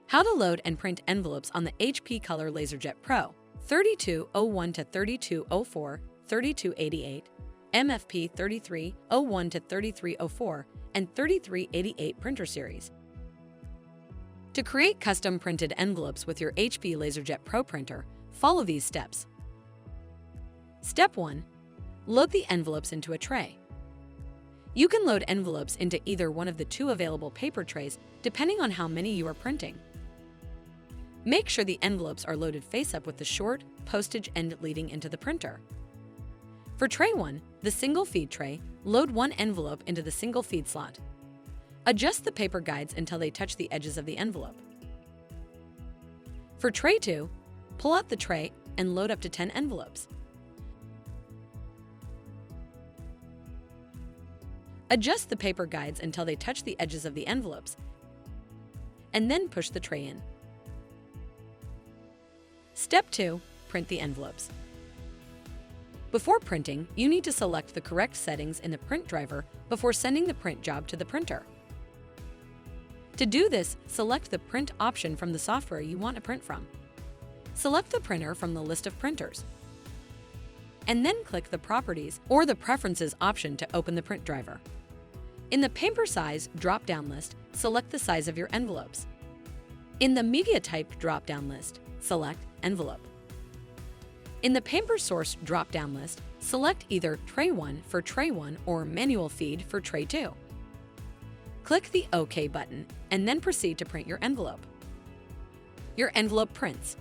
How to load and print envelopes on the HP Color LaserJet Pro 3201 to 3204, 3288, MFP 3301 to 3304, and 3388 printer series. To create custom printed envelopes with your HP LaserJet Pro printer, follow these steps. Step 1. Load the envelopes into a tray. You can load envelopes into either one of the two available paper trays depending on how many you are printing. Make sure the envelopes are loaded face up with the short postage end leading into the printer. For tray 1, the single feed tray, load one envelope into the single feed slot. Adjust the paper guides until they touch the edges of the envelope. For tray 2, pull out the tray and load up to 10 envelopes. Adjust the paper guides until they touch the edges of the envelopes, and then push the tray in. Step 2. Print the envelopes. Before printing, you need to select the correct settings in the print driver before sending the print job to the printer. To do this, select the print option from the software you want to print from. Select the printer from the list of printers, and then click the Properties or the Preferences option to open the print driver. In the Paper Size drop-down list, select the size of your envelopes. In the Media Type drop-down list, select Envelope. In the Paper Source drop-down list, select either Tray 1 for Tray 1 or Manual Feed for Tray 2. Click the OK button and then proceed to print your envelope. Your envelope prints.